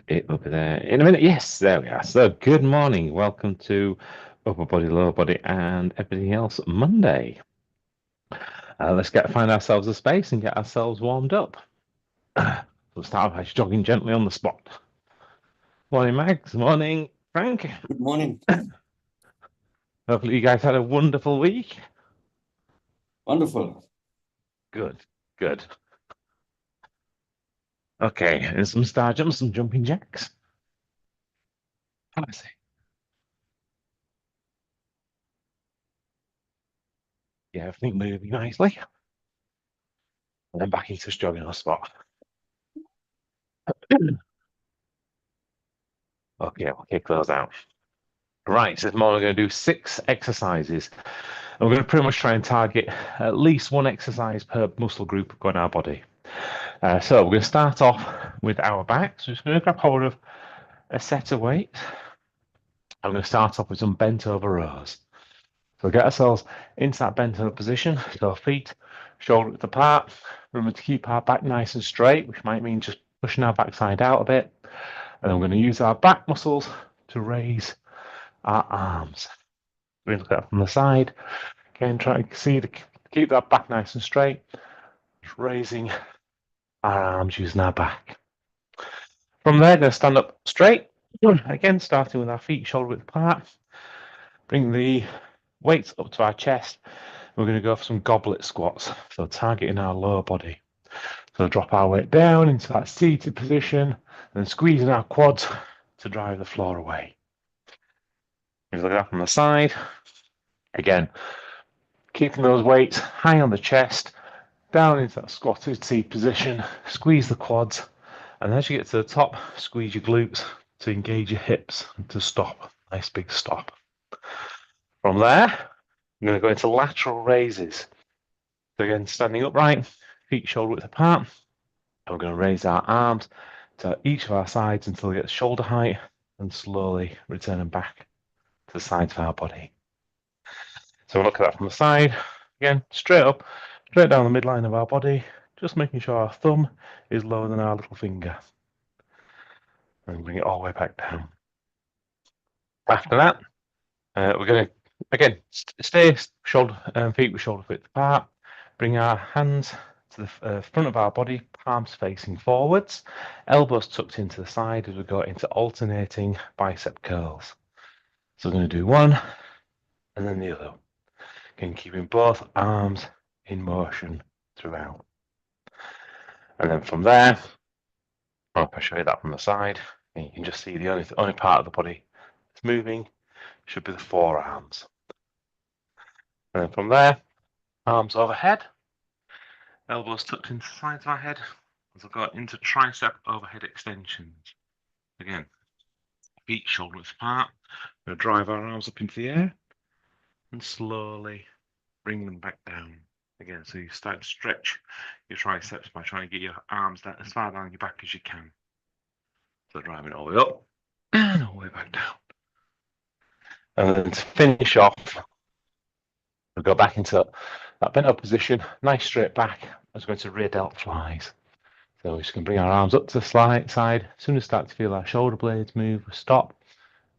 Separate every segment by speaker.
Speaker 1: It will be there in a minute. Yes, there we are. So, good morning. Welcome to Upper Body, Lower Body, and everything else Monday. Let's find ourselves a space and get ourselves warmed up. We'll start by jogging gently on the spot. Morning, Mags. Morning, Frank.
Speaker 2: Good morning.
Speaker 1: Hopefully, you guys had a wonderful week.
Speaker 2: Wonderful.
Speaker 1: Good, good. Okay, and some star jumps, some jumping jacks. Let's see. Yeah, everything moving nicely. And then back into jogging on the spot. Okay, we'll kick those out. Right, so this morning we're going to do 6 exercises. And we're going to pretty much try and target at least one exercise per muscle group in our body. So we're going to start off with our back. So just going to grab hold of a set of weights. I'm going to start off with some bent over rows. So get ourselves into that bent over position. So feet shoulder width apart. Remember to keep our back nice and straight, which might mean just pushing our backside out a bit. And then we're going to use our back muscles to raise our arms. We look at that from the side. Again, try to keep that back nice and straight. Just raising our arms using our back. From there, going to stand up straight. Again, starting with our feet shoulder width apart. Bring the weights up to our chest. We're going to go for some goblet squats. So targeting our lower body. So drop our weight down into that seated position and squeezing our quads to drive the floor away. If you look at that from the side, again, keeping those weights high on the chest, down into that squatted seat position, squeeze the quads, and as you get to the top, squeeze your glutes to engage your hips and to stop. Nice big stop. From there, I'm going to go into lateral raises. So again, standing upright, feet shoulder width apart, and we're going to raise our arms to each of our sides until we get shoulder height and slowly returning back to the sides of our body. So we'll look at that from the side. Again, straight up, straight down the midline of our body, just making sure our thumb is lower than our little finger. And bring it all the way back down. After that, we're going to, again, stay feet with shoulder width apart. Bring our hands to the front of our body, palms facing forwards, elbows tucked into the side as we go into alternating bicep curls. So we're going to do one and then the other. Again, keeping both arms in motion throughout. And then from there, I'll show you that from the side. And you can just see the only part of the body that's moving should be the forearms. And then from there, arms overhead, elbows tucked into the sides of our head as we go into tricep overhead extensions. Again, feet shoulder width apart. We're going to drive our arms up into the air and slowly bring them back down. Again, so you start to stretch your triceps by trying to get your arms down as far down your back as you can. So driving all the way up and all the way back down. And then to finish off, we'll go back into that bent up position, nice straight back as we're going to rear delt flies. So we're just going to bring our arms up to the side. As soon as we start to feel our shoulder blades move, we stop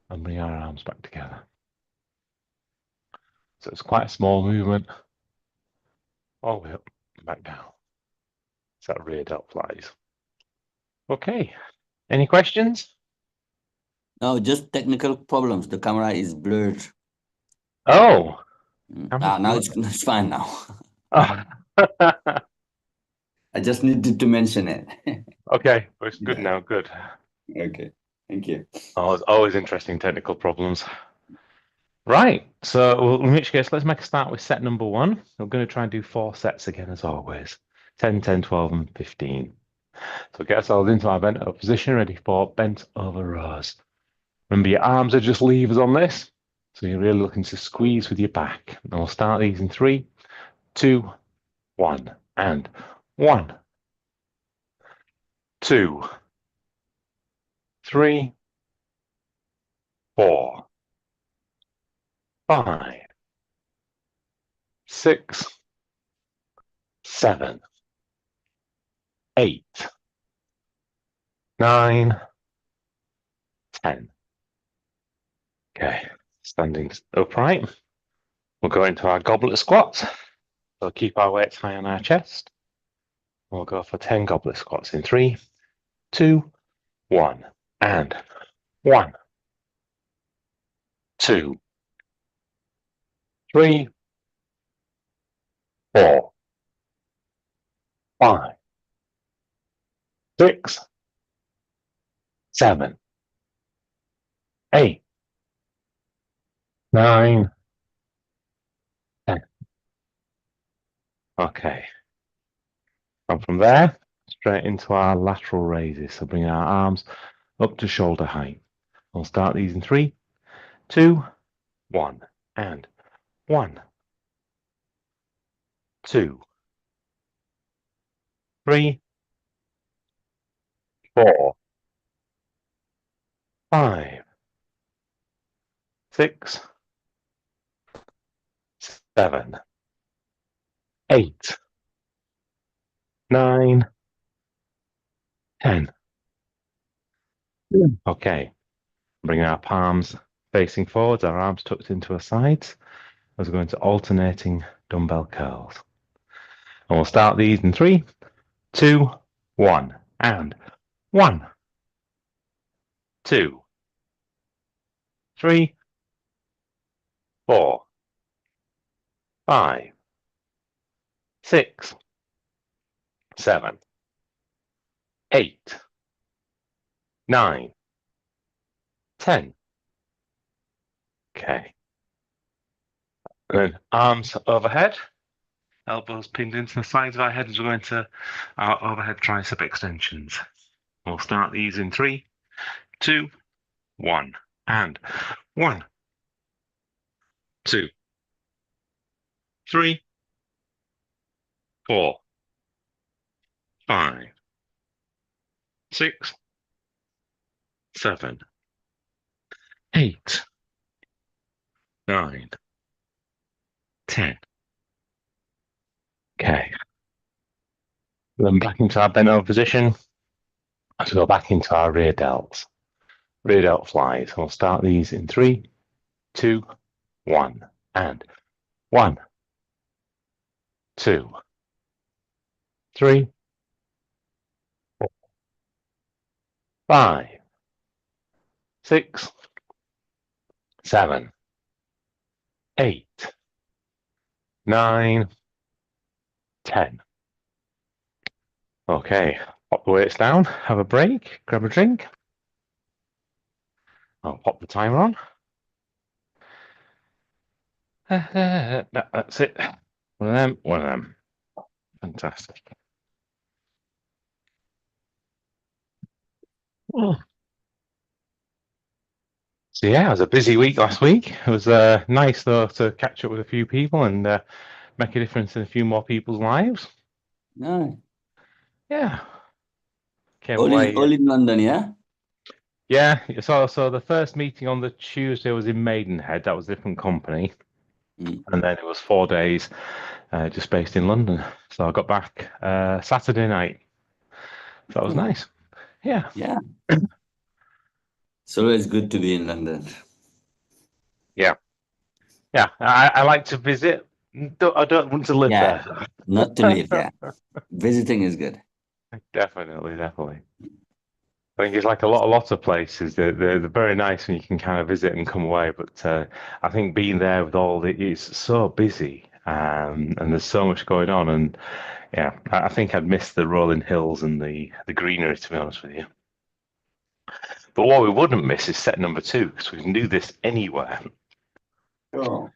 Speaker 1: and bring our arms back together. So it's quite a small movement, all the way up and back down. It's that rear delt flies. Okay, any questions?
Speaker 2: No, just technical problems. The camera is blurred.
Speaker 1: Oh,
Speaker 2: Now it's fine now.
Speaker 1: oh.
Speaker 2: I just needed to mention it.
Speaker 1: Okay, well, it's good
Speaker 2: Yeah.
Speaker 1: now, good.
Speaker 2: Okay, thank you.
Speaker 1: Always interesting technical problems. Right, so in which case, let's make a start with set number 1. We're going to try and do 4 sets again, as always. 10, 10, 12, and 15. So get ourselves into our bent over position, ready for bent over rows. Remember, your arms are just levers on this, so you're really looking to squeeze with your back. And we'll start these in 3, 2, 1, and 1, 2, 3, 4, 5, 6, 7, 8, 9, 10. Okay, standing upright. We'll go into our goblet squats. We'll keep our weights high on our chest. We'll go for 10 goblet squats in 3, 2, 1. And 1, 2, 3, 4, 5, 6, 7, 8, 9, 10. Okay. And from there, straight into our lateral raises. So bring our arms up to shoulder height. We'll start these in 3, 2, 1. And 1, 2, 3, 4, 5, 6, 7, 8, 9, 10. Okay. Bring our palms facing forwards, our arms tucked into our sides as we're going to alternating dumbbell curls. And we'll start these in 3, 2, 1. And 1, 2, 3, 4, 5, 6, 7, 8, 9, 10. Okay. And then arms overhead, elbows pinned into the sides of our head as we're going to our overhead tricep extensions. We'll start these in 3, 2, 1. And 1, 2, 3, 4, 5, 6, 7, 8, 9, 10. Okay. Then back into our bent over position. Let's go back into our rear delts. Rear delt flies. We'll start these in 3, 2, 1. And 1, 2, 3, 4, 5, 6, 7, 8, 9, 10. Okay, pop the weights down, have a break, grab a drink. I'll pop the timer on. That's it. One of them, one of them. Fantastic. Oh. So yeah, it was a busy week last week. It was nice though to catch up with a few people and make a difference in a few more people's lives.
Speaker 2: No.
Speaker 1: Yeah. Came
Speaker 2: All
Speaker 1: away.
Speaker 2: in London, yeah?
Speaker 1: Yeah. So the first meeting on the Tuesday was in Maidenhead. That was a different company.
Speaker 2: Mm.
Speaker 1: And then it was 4 days just based in London. So I got back Saturday night. So that was nice. Yeah.
Speaker 2: Yeah. It's always good to be in London.
Speaker 1: Yeah. Yeah. I like to visit. I don't want to live there.
Speaker 2: Not to live, yeah. Visiting is good.
Speaker 1: Definitely. I think it's like a lot of places. They're very nice when you can kind of visit and come away. But I think being there with it's so busy and there's so much going on. And yeah, I think I'd miss the rolling hills and the greenery, to be honest with you. But what we wouldn't miss is set number 2 because we can do this anywhere.
Speaker 2: Sure.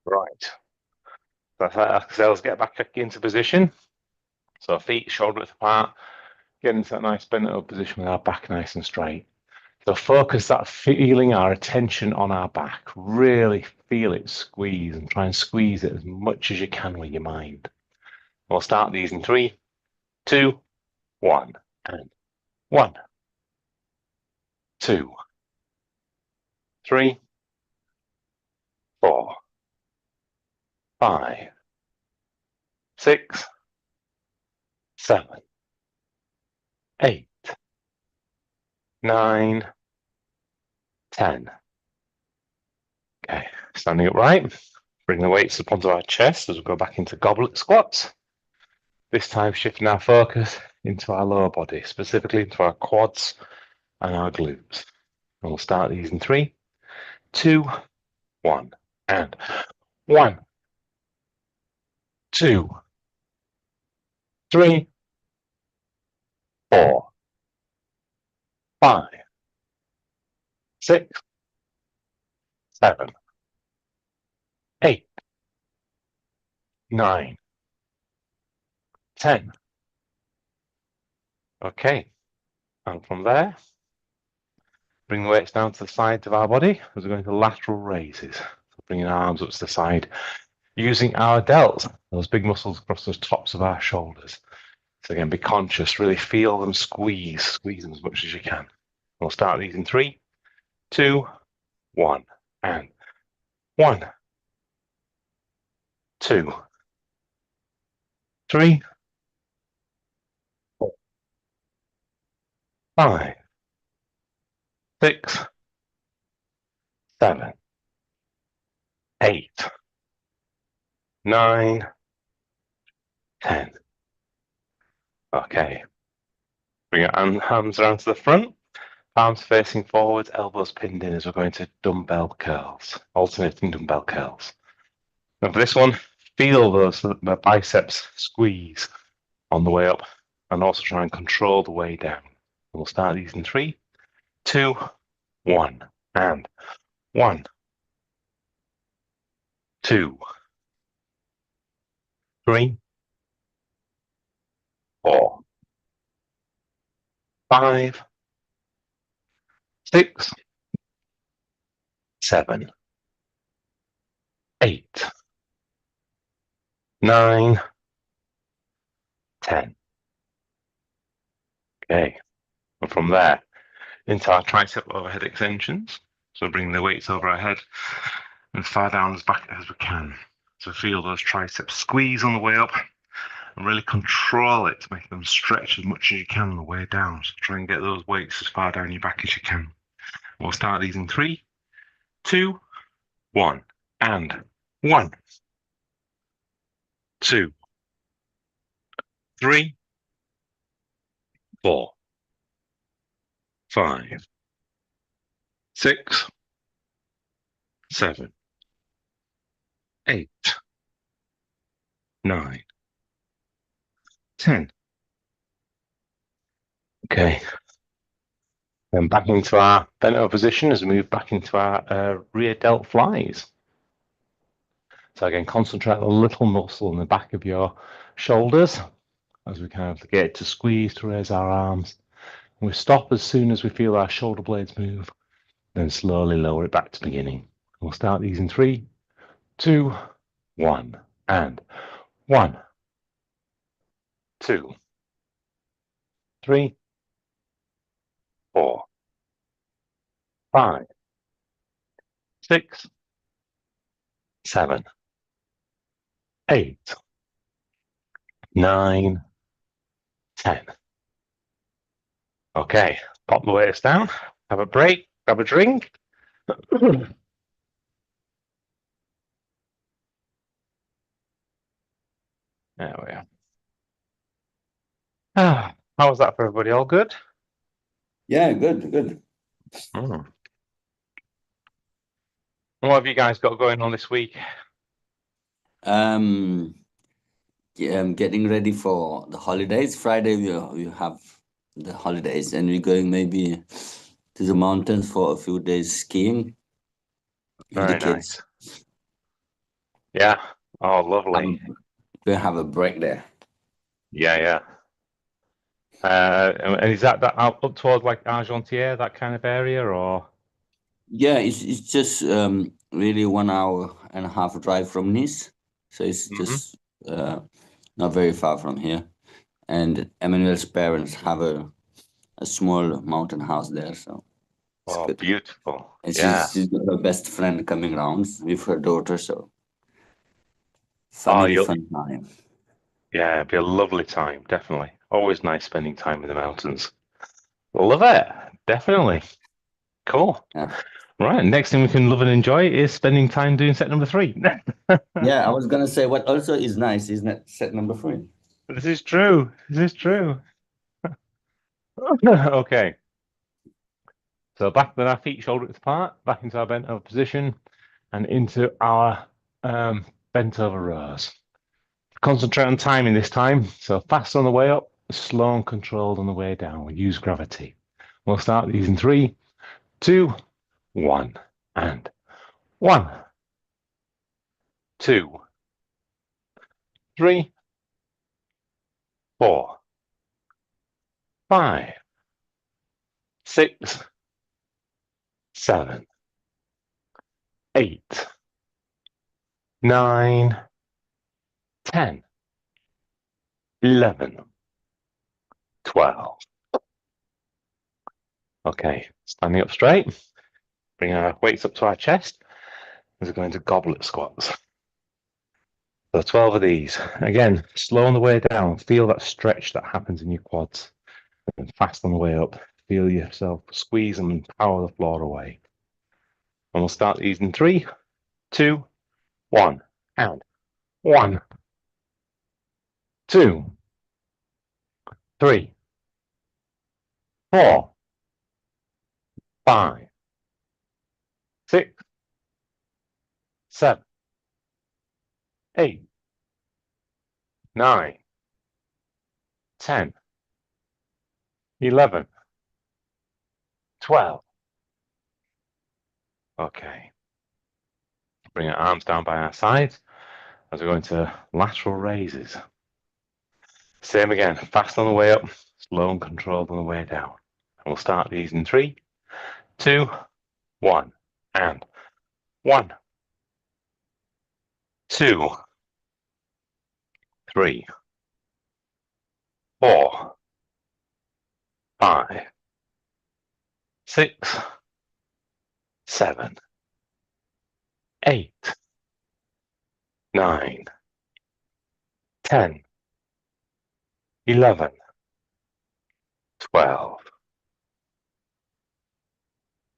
Speaker 1: Right. So let's get back into position. So feet shoulder width apart. Get into that nice bent over position with our back nice and straight. So focus that feeling our attention on our back. Really feel it squeeze and try and squeeze it as much as you can with your mind. We'll start these in 3, 2, 1. And 1, 2, 3, 4, 5, 6, 7, 8, 9, 10. Okay, standing upright. Bring the weights up onto our chest as we go back into goblet squats. This time shifting our focus into our lower body, specifically into our quads and our glutes. And we'll start these in 3, 2, 1. And 1, 2, 3, 4, 5, 6, 7, 8, 9, 10. Okay, and from there, bring the weights down to the sides of our body as we're going to lateral raises. So bringing our arms up to the side, using our delts, those big muscles across the tops of our shoulders. So again, be conscious, really feel them squeeze them as much as you can. We'll start these in 3, 2, 1, and 1, 2, 3, 4, 5, 6, 7, 8, 9, 10. Okay. Bring your hands around to the front, palms facing forwards, elbows pinned in as we're going to dumbbell curls, alternating dumbbell curls. And for this one, feel those biceps squeeze on the way up and also try and control the way down. And we'll start these in 3, 2, 1, and 1, 2, 3, 4, 5, 6, 7, 8, 9, 10. Okay, and from there into our tricep overhead extensions. So bring the weights over our head and far down as back as we can. So feel those triceps squeeze on the way up and really control it to make them stretch as much as you can on the way down. So try and get those weights as far down your back as you can. We'll start these in 3, 2, 1, and 1, 2, 3, 4, 5, 6, 7, 8, 9, 10. Okay. Then back into our bent over position as we move back into our rear delt flies. So again, concentrate on the little muscle in the back of your shoulders as we kind of get to squeeze to raise our arms. And we stop as soon as we feel our shoulder blades move, then slowly lower it back to beginning. We'll start these in 3, 2, 1, and 1, 2, 3, 4, 5, 6, 7, 8, 9, 10. Okay, pop the weights down, have a break, grab a drink. There we are. How was that for everybody? All good?
Speaker 2: Yeah, good.
Speaker 1: And what have you guys got going on this week?
Speaker 2: Yeah, I'm getting ready for the holidays. Friday we have the holidays, and we're going maybe to the mountains for a few days skiing with the
Speaker 1: Very
Speaker 2: kids.
Speaker 1: nice. Yeah. Oh, lovely.
Speaker 2: We'll have a break there.
Speaker 1: Yeah. And is that up towards like Argentière, that kind of area, or?
Speaker 2: Yeah, it's just really 1.5 hour drive from Nice, so it's just not very far from here. And Emmanuel's parents have a small mountain house there, so it's
Speaker 1: Oh,
Speaker 2: good.
Speaker 1: beautiful.
Speaker 2: And
Speaker 1: Yeah.
Speaker 2: she's got her best friend coming around with her daughter, so
Speaker 1: Oh,
Speaker 2: fun time.
Speaker 1: yeah, it'd be a lovely time, definitely. Always nice spending time in the mountains. Love it. definitely. Cool.
Speaker 2: Yeah.
Speaker 1: Right. Next thing we can love and enjoy is spending time doing set number 3.
Speaker 2: Yeah, I was gonna say what also is nice is that set number 3.
Speaker 1: This is true. This is true. Okay. So back with our feet shoulder width apart, back into our bent over position, and into our bent over rows. Concentrate on timing this time. So fast on the way up, slow and controlled on the way down. We use gravity. We'll start these in 3, 2, 1, and 1, 2, 3, 4, 5, 6, 7, 8, 9, 10, 11, 12. Okay, standing up straight. Bring our weights up to our chest as we're going to goblet squats. So 12 of these. Again, slow on the way down. Feel that stretch that happens in your quads. And fast on the way up. Feel yourself squeeze and power the floor away. And we'll start these in 3, 2, 1. And 1, 2, 3, 4, 5, 6, 7, 8, 9, 10, 11, 12. Okay. Bring our arms down by our sides as we go into lateral raises. Same again, fast on the way up, slow and controlled on the way down. And we'll start these in 3, 2, 1, and 1, 2, 3, 4, 5, 6, 7, 8, 9, 10, 11, 12.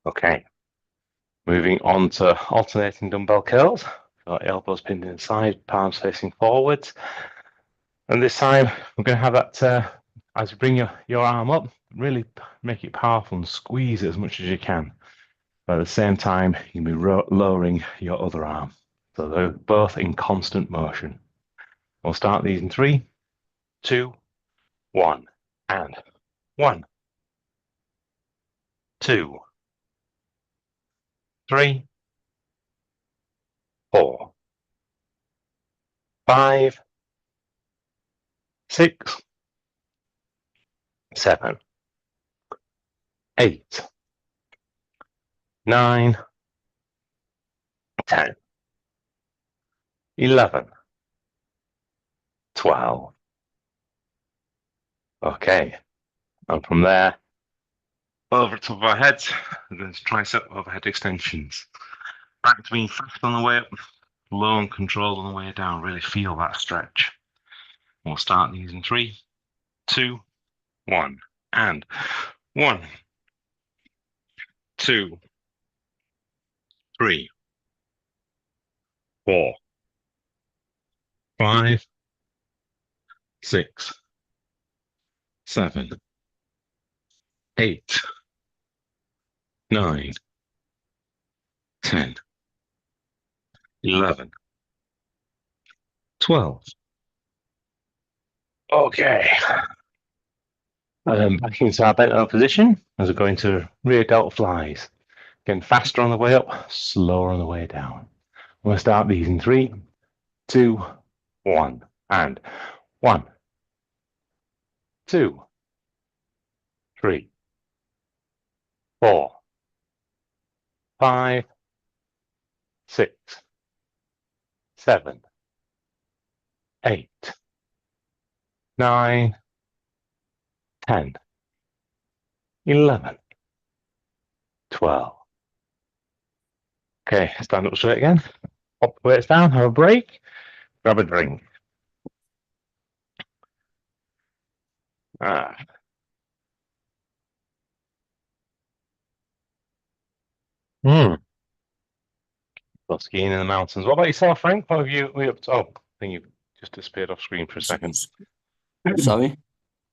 Speaker 1: Okay, moving on to alternating dumbbell curls. Got elbows pinned inside, palms facing forwards. And this time we're going to have that, as you bring your arm up, really make it powerful and squeeze it as much as you can. But at the same time, you'll be lowering your other arm. So they're both in constant motion. We'll start these in 3, 2, 1, and 1, 2, 3, 4, 5, 6, 7, 8, 9, 10, 11, 12. Okay, and from there, over the top of our heads, there's tricep overhead extensions. Back to being fast on the way up, low and controlled on the way down. Really feel that stretch. We'll start these in 3, 2, 1, and 1, 2, 3, 4, 5, 6, 7, 8, 9, 10, 11, 12. Okay. Back into our bent over position as we're going to rear delta flies. Again, faster on the way up, slower on the way down. We'll start these in 3, 2, 1, and 1, 2, 3, 4, 5, 6, 7, 8, 9, 10, 11, 12. Okay, stand up straight again. Pop the weights down, have a break, grab a drink. Hmm. Well, skiing in the mountains. What about yourself, Frank? What have you up to? Oh, I think you just disappeared off screen for a second.
Speaker 2: Sorry?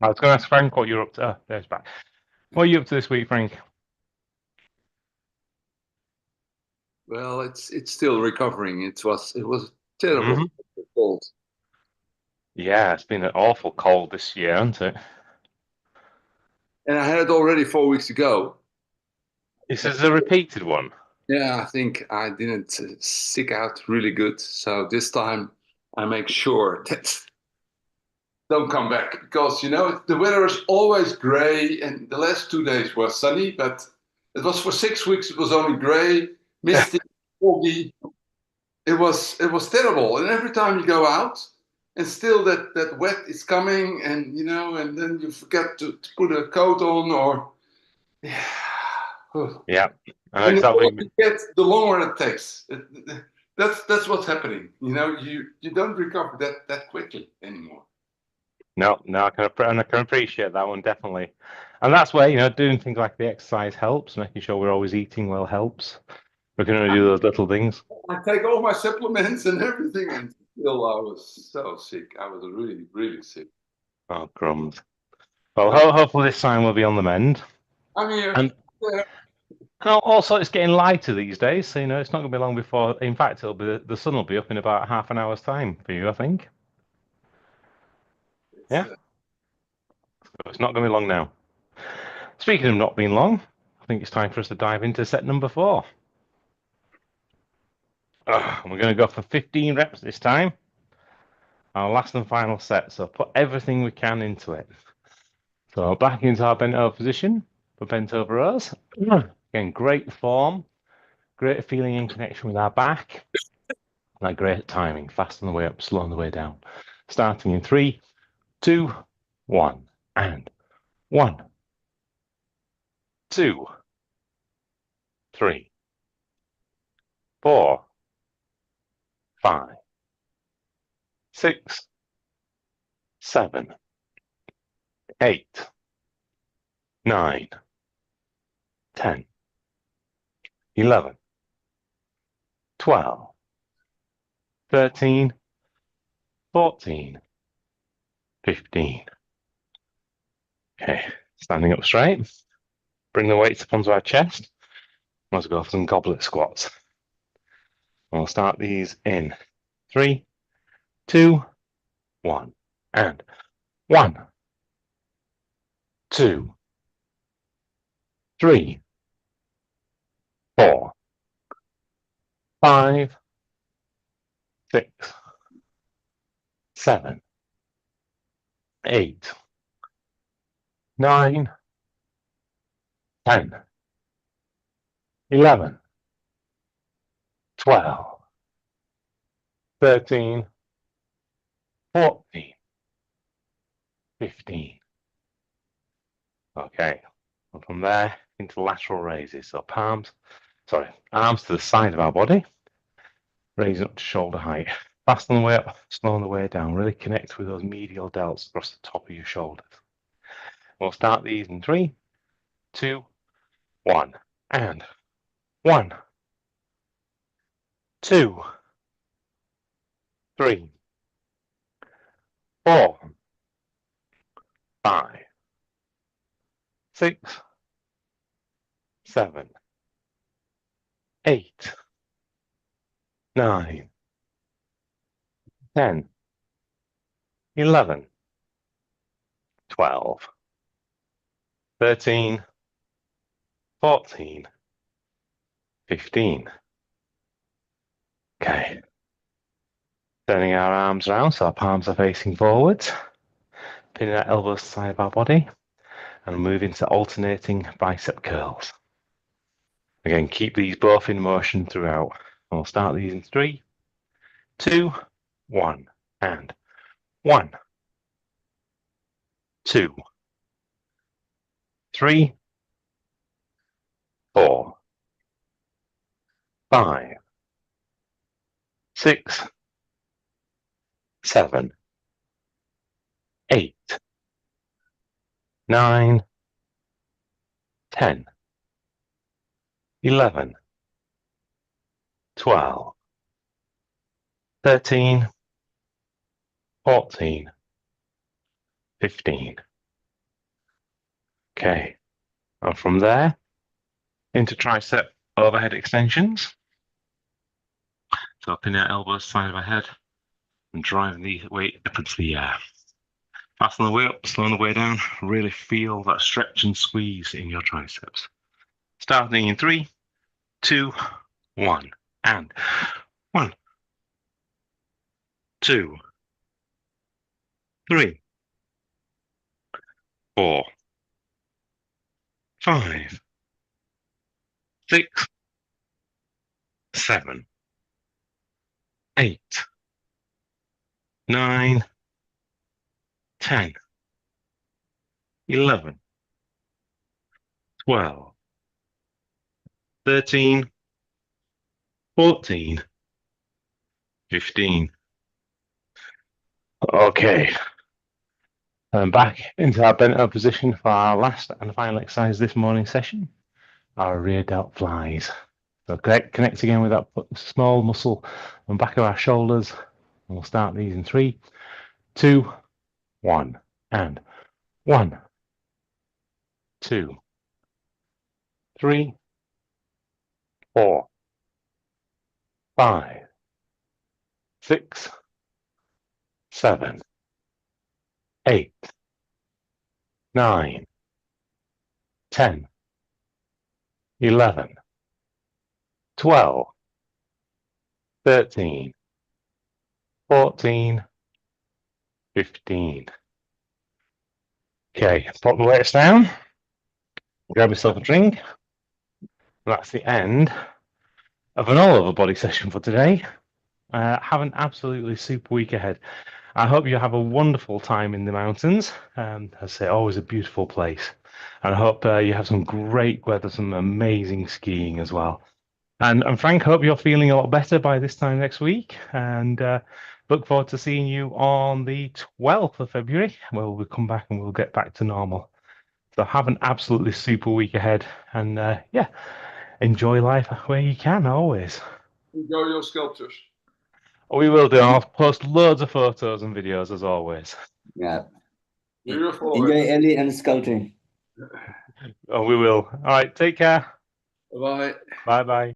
Speaker 1: I was going to ask Frank what you're up to. Oh, there's back. What are you up to this week, Frank?
Speaker 3: Well, it's still recovering. It was terrible cold.
Speaker 1: Yeah, it's been an awful cold this year, hasn't it?
Speaker 3: And I had it already 4 weeks ago.
Speaker 1: This is a repeated one.
Speaker 3: Yeah, I think I didn't stick out really good. So this time I make sure that don't come back because, you know, the weather is always gray and the last 2 days were sunny, but it was for 6 weeks. It was only gray, misty, foggy. It was terrible. And every time you go out and still that wet is coming and, you know, and then you forget to put a coat on or, yeah.
Speaker 1: Yeah, I know
Speaker 3: And the
Speaker 1: exactly.
Speaker 3: longer you get, the longer it takes. That's what's happening. You know, you don't recover that quickly anymore.
Speaker 1: No, I can appreciate that one definitely, and that's where doing things like the exercise helps. Making sure we're always eating well helps. We can only do those little things.
Speaker 3: I take all my supplements and everything, and still I was so sick. I was really, really sick.
Speaker 1: Oh, crumbs. Well, hopefully this time we'll be on the mend.
Speaker 3: I'm here.
Speaker 1: And also, it's getting lighter these days, so it's not going to be long before. In fact, the sun will be up in about half an hour's time for you, I think. Yeah, it's not going to be long now. Speaking of not being long, I think it's time for us to dive into set number 4. We're going to go for 15 reps this time. Our last and final set, so put everything we can into it. So back into our bent over position for bent over rows. Again, great form, great feeling in connection with our back, and great timing, fast on the way up, slow on the way down. Starting in 3, 2, 1, and 1, 2, 3, 4, 5, 6, 7, 8, 9, 10, 11, 12, 13, 14, 15. Okay, standing up straight. Bring the weights up onto our chest. Let's go for some goblet squats. We'll start these in 3, 2, 1, and 1, 2, 3, 4, 5, 6, 7, 8, 9, 10, 11, 12, 13, 14, 15. Okay, and from there into lateral raises. So arms to the side of our body, raising up to shoulder height. Fast on the way up, slow on the way down. Really connect with those medial delts across the top of your shoulders. We'll start these in 3, 2, 1, and 1, 2, 3, 4, 5, 6, 7, 8, 9, 10, 11, 12, 13, 14, 15. Okay. Turning our arms around so our palms are facing forwards, pinning our elbows to the side of our body, and move into alternating bicep curls. Again, keep these both in motion throughout. We'll start these in 3, 2, 1, and 1, 2, 3, 4, 5, 6, 7, 8, 9, 10, 11, 12, 13, 14, 15. Okay, and from there into tricep overhead extensions. So pin your elbows side of our head and driving the weight up into the air. Fasten the way up, slowing the way down. Really feel that stretch and squeeze in your triceps. Starting in 3, 2, 1, and 1, 2, 3, 4, 5, 6, 7, 8, 9, 10, 11, 12, 13, 14, 15. Okay. And back into our bent over position for our last and final exercise this morning session, our rear delt flies. So connect again with that small muscle on the back of our shoulders. And we'll start these in 3, 2, 1, and 1, 2, 3, 4, 5, 6, 7, 8, 9, 10, 11, 12, 13, 14, 15. Okay, pop the weights down, grab yourself a drink. That's the end of an all-over body session for today. Have an absolutely super week ahead. I hope you have a wonderful time in the mountains. As I say, always a beautiful place. And I hope you have some great weather, some amazing skiing as well. And Frank, I hope you're feeling a lot better by this time next week. And look forward to seeing you on the 12th of February, where we'll come back and we'll get back to normal. So have an absolutely super week ahead. And yeah, enjoy life where you can, always.
Speaker 3: Enjoy your sculptures.
Speaker 1: We will do. I'll post loads of photos and videos as always.
Speaker 2: Yeah.
Speaker 3: Beautiful.
Speaker 2: Enjoy Ellie and sculpting.
Speaker 1: Oh, we will. All right, take care.
Speaker 3: Bye.
Speaker 1: Bye-bye.